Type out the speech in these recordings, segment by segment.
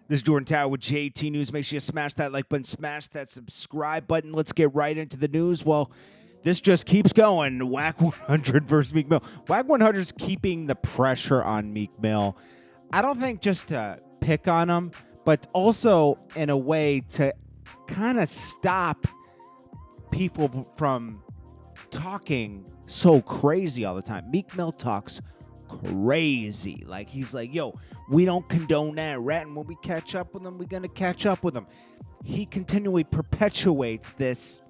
This is Jordan Tower with JT News. Make sure you smash that like button, smash that subscribe button. Let's get right into the news. Well, this just keeps going. Wack 100 versus Meek Mill. Wack 100 is keeping the pressure on Meek Mill. I don't think just to pick on him, but also in a way to kind of stop people from talking so crazy all the time. Meek Mill talks crazy. Like, he's like, yo, we don't condone that rat, and when we catch up with them, we're going to catch up with them. He continually perpetuates this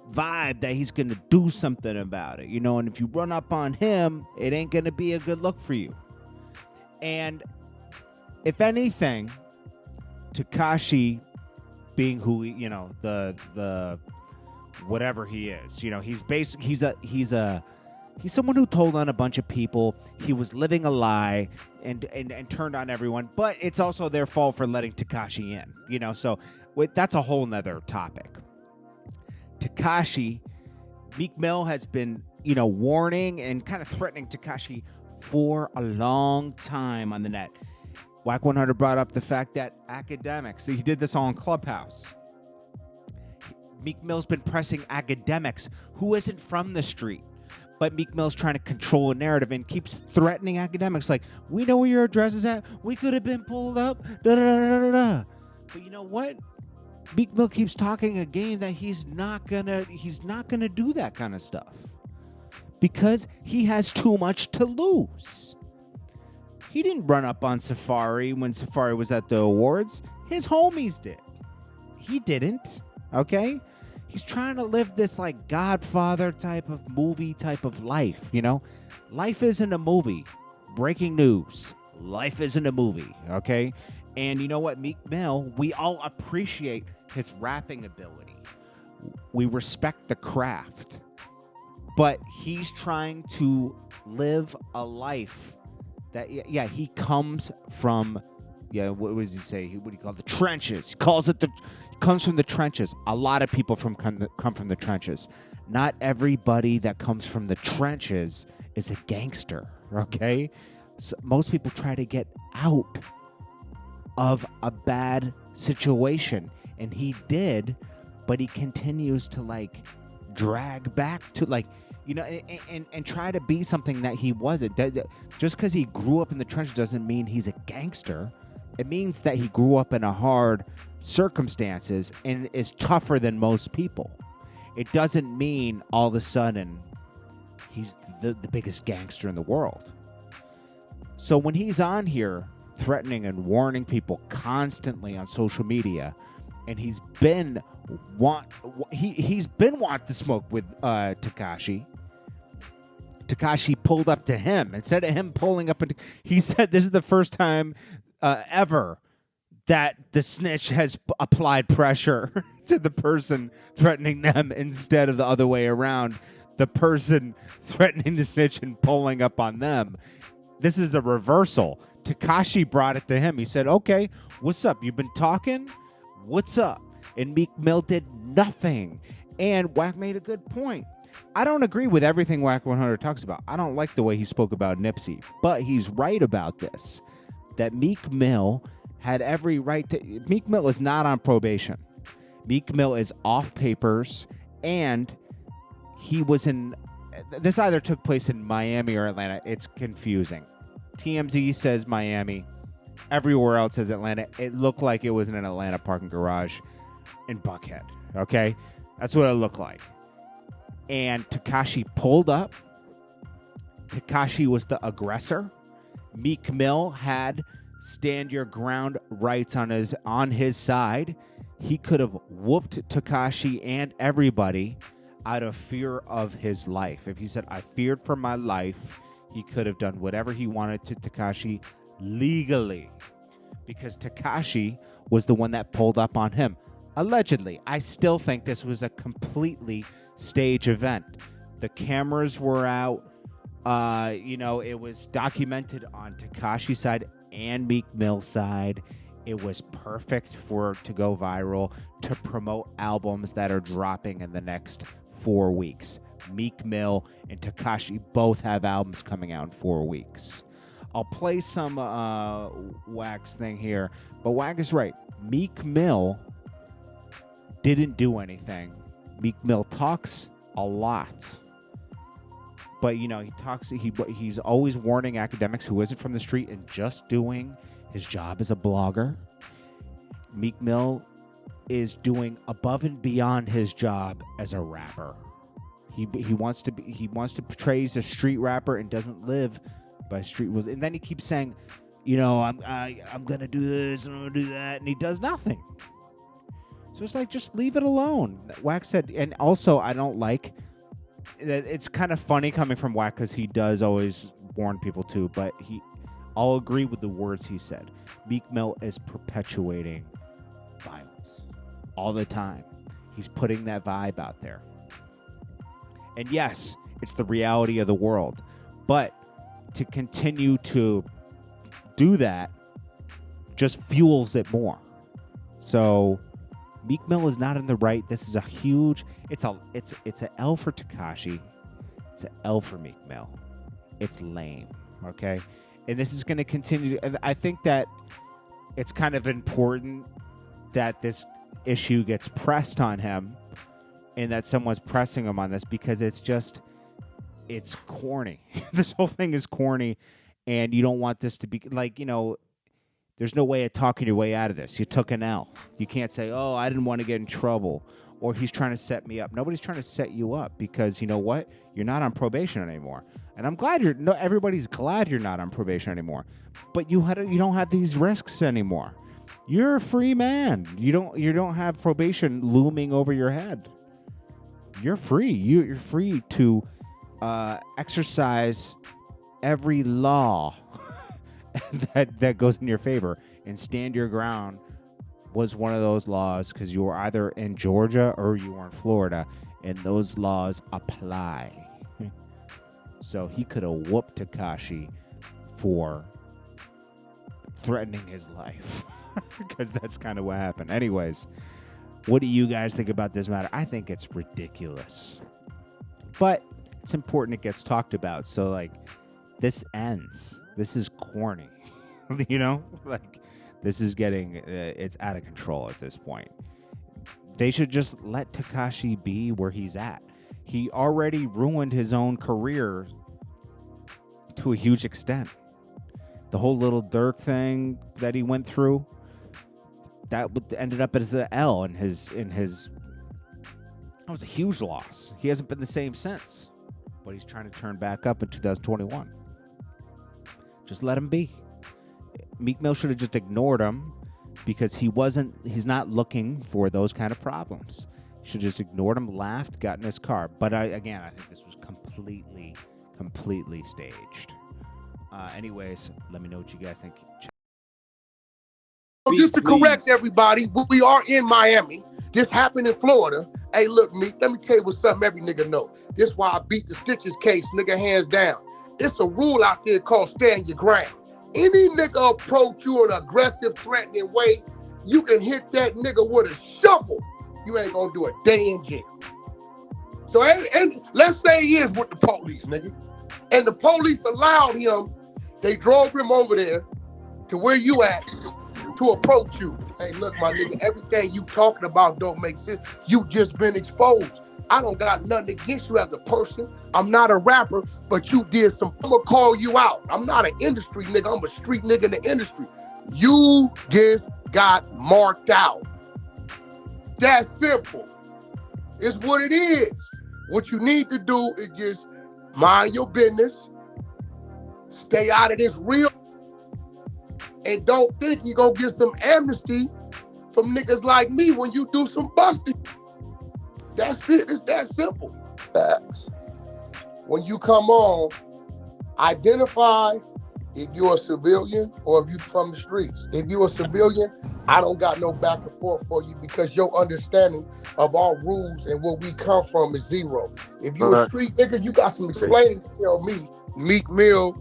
vibe that he's going to do something about it, you know, and if you run up on him, it ain't going to be a good look for you. And if anything, Tekashi being who, you know, the whatever he is, you know, he's basically, he's someone who told on a bunch of people. He was living a lie and turned on everyone. But it's also their fault for letting Tekashi in. You know, so that's a whole nother topic. Tekashi, Meek Mill has been, you know, warning and kind of threatening Tekashi for a long time on the net. Wack 100 brought up the fact that academics, he did this on Clubhouse. Meek Mill's been pressing academics who isn't from the street. But Meek Mill's trying to control a narrative and keeps threatening academics like, we know where your address is at. We could have been pulled up. Da, da, da, da, da. But you know what? Meek Mill keeps talking a game that he's not gonna do that kind of stuff. Because he has too much to lose. He didn't run up on Safari when Safari was at the awards. His homies did. He didn't. Okay? He's trying to live this like Godfather type of movie type of life, you know? Life isn't a movie. Breaking news. Life isn't a movie, okay? And you know what, Meek Mill, we all appreciate his rapping ability. We respect the craft. But he's trying to live a life that, yeah, he comes from, what does he say? What do you call it? The trenches. He calls it comes from the trenches. A lot of people come from the trenches. Not everybody that comes from the trenches is a gangster, okay? So most people try to get out of a bad situation, and he did, but he continues to like drag back to like, you know, and try to be something that he wasn't. Just because he grew up in the trenches doesn't mean he's a gangster. It means that he grew up in a hard circumstances and is tougher than most people. It doesn't mean all of a sudden he's the biggest gangster in the world. So when he's on here threatening and warning people constantly on social media, and he's been wanting to smoke with Tekashi. Tekashi pulled up to him. Instead of him pulling up, he said this is the first time ever that the snitch has applied pressure to the person threatening them instead of the other way around, the person threatening the snitch and pulling up on them. This is a reversal. Tekashi brought it to him. He said, okay, what's up? You've been talking? What's up? And Meek Mill did nothing. And Wack made a good point. I don't agree with everything Wack 100 talks about. I don't like the way he spoke about Nipsey, but he's right about this. That Meek Mill had every right to... Meek Mill is not on probation. Meek Mill is off papers, and he was in... This either took place in Miami or Atlanta. It's confusing. TMZ says Miami. Everywhere else says Atlanta. It looked like it was in an Atlanta parking garage in Buckhead. Okay? That's what it looked like. And Tekashi pulled up. Tekashi was the aggressor. Meek Mill had stand your ground rights on his side. He could have whooped Tekashi and everybody out of fear of his life. If he said, I feared for my life, he could have done whatever he wanted to Tekashi legally. Because Tekashi was the one that pulled up on him. Allegedly. I still think this was a completely staged event. The cameras were out. You know, it was documented on Tekashi's side and Meek Mill's side. It was perfect to go viral, to promote albums that are dropping in the next 4 weeks. Meek Mill and Tekashi both have albums coming out in 4 weeks. I'll play some Wack's thing here, But Wack is right. Meek Mill didn't do anything. Meek Mill talks a lot. But, you know, he's always warning academics who isn't from the street and just doing his job as a blogger. Meek Mill is doing above and beyond his job as a rapper. He wants to portray as a street rapper and doesn't live by street rules. And then he keeps saying, you know, I'm gonna do this, I'm gonna do that, and he does nothing. So it's like, just leave it alone. Wack said, and also I don't like. It's kind of funny coming from Wack because he does always warn people too. But I'll agree with the words he said. Meek Mill is perpetuating violence all the time. He's putting that vibe out there. And yes, it's the reality of the world. But to continue to do that just fuels it more. So Meek Mill is not in the right. This is a huge. It's an L for Tekashi. It's an L for Meek Mill. It's lame. Okay, and this is going to continue. And I think that it's kind of important that this issue gets pressed on him, and that someone's pressing him on this, because it's corny. This whole thing is corny, and you don't want this to be like, you know. There's no way of talking your way out of this. You took an L. You can't say, oh, I didn't want to get in trouble, or he's trying to set me up. Nobody's trying to set you up, because you know what? You're not on probation anymore. And I'm glad everybody's glad you're not on probation anymore. But you don't have these risks anymore. You're a free man. You don't have probation looming over your head. You're free. You're free to exercise every law that goes in your favor, and stand your ground was one of those laws, because you were either in Georgia or you were in Florida, and those laws apply. So he could have whooped Tekashi for threatening his life, because that's kind of what happened. Anyways, what do you guys think about this matter? I think it's ridiculous, but it's important it gets talked about. So like, this ends. This is corny, you know, like this is getting, it's out of control at this point. They should just let Tekashi be where he's at. He already ruined his own career to a huge extent. The whole Little Dirk thing that he went through, that ended up as an L in his, that was a huge loss. He hasn't been the same since, but he's trying to turn back up in 2021. Just let him be. Meek Mill should have just ignored him, because he's not looking for those kind of problems. He should have just ignored him, laughed, got in his car. But I think this was completely staged. Anyways, let me know what you guys think. Just to correct everybody, we are in Miami. This happened in Florida. Hey, look, Meek, let me tell you what's something every nigga know. This why I beat the Snitches case, nigga, hands down. It's a rule out there called stand your ground. Any nigga approach you in an aggressive, threatening way, you can hit that nigga with a shovel. You ain't gonna do a day in jail. So, and let's say he is with the police, nigga. And the police allowed him, they drove him over there to where you at to approach you. Hey, look, my nigga, everything you talking about don't make sense. You just been exposed. I don't got nothing against you as a person. I'm not a rapper, but you did some. I'm gonna call you out. I'm not an industry nigga. I'm a street nigga in the industry. You just got marked out. That's simple. It's what it is. What you need to do is just mind your business, stay out of this real, and don't think you're gonna get some amnesty from niggas like me when you do some busting. That's it. It's that simple. Facts. When you come on, identify if you're a civilian or if you're from the streets. If you're a civilian, I don't got no back and forth for you, because your understanding of our rules and where we come from is zero. If you're a street nigga, you got some explaining to tell me. Meek Mill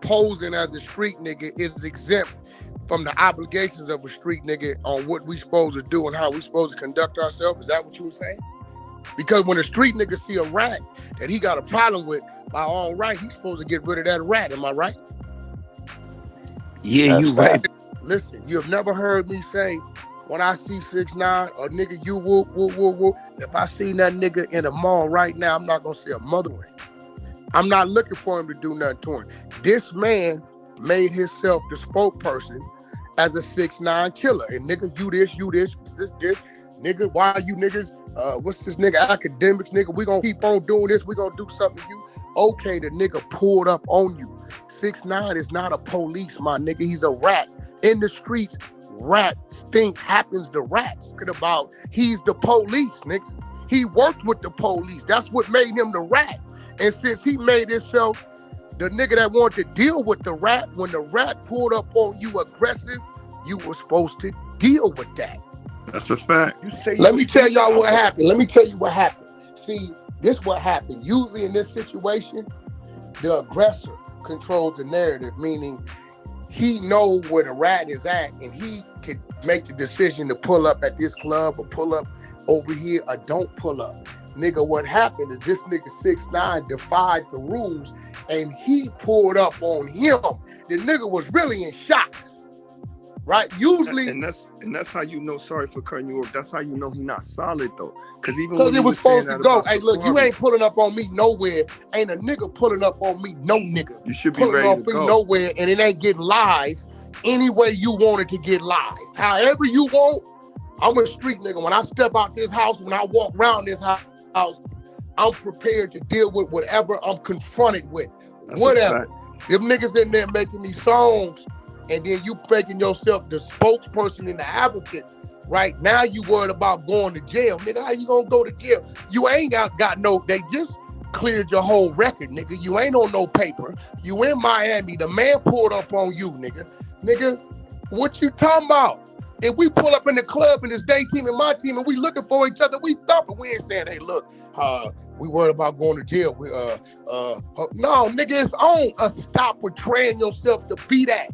posing as a street nigga is exempt from the obligations of a street nigga on what we supposed to do and how we supposed to conduct ourselves. Is that what you were saying? Because when a street nigga see a rat that he got a problem with, by all right, he's supposed to get rid of that rat. Am I right? Yeah, you right. Listen, you've never heard me say, when I see 6ix9ine, a nigga, you whoop, whoop, whoop, whoop. If I seen that nigga in a mall right now, I'm not gonna say a mother word. I'm not looking for him to do nothing to him. This man made himself the spokesperson as a 6ix9ine killer. And nigga, you this, this. Nigga, why you niggas, what's this nigga, academics, nigga, we gonna keep on doing this, we gonna do something to you. Okay, the nigga pulled up on you. 6ix9ine is not a police, my nigga. He's a rat. In the streets, things happens to rats. Talking about he's the police, nigga. He worked with the police. That's what made him the rat. And since he made himself the nigga that wanted to deal with the rat, when the rat pulled up on you aggressive, you were supposed to deal with that. That's a fact. Let me tell y'all what happened. Let me tell you what happened. See, this what happened. Usually in this situation, the aggressor controls the narrative, meaning he know where the rat is at and he could make the decision to pull up at this club or pull up over here or don't pull up. Nigga, what happened is this nigga 6ix9ine defied the rules and he pulled up on him. The nigga was really in shock. Right? Usually, and that's how you know. Sorry for cutting you off. That's how you know he not solid though. Because it was supposed to go. Hey, look, you ain't pulling up on me nowhere. Ain't a nigga pulling up on me, no nigga. You should be pulling ready up to go nowhere, and it ain't getting live any way you want it to get live. However you want. I'm a street nigga. When I step out this house, when I walk around this house, I'm prepared to deal with whatever I'm confronted with. That's whatever. Them niggas in there making these songs. And then you making yourself the spokesperson and the advocate. Right now you worried about going to jail. Nigga, how you gonna go to jail? You ain't got no, they just cleared your whole record, nigga. You ain't on no paper. You in Miami. The man pulled up on you, nigga. Nigga, what you talking about? If we pull up in the club and it's day team and my team and we looking for each other, we thumping. We ain't saying, hey, look, we worried about going to jail. No, nigga, it's on. Stop portraying yourself to be that.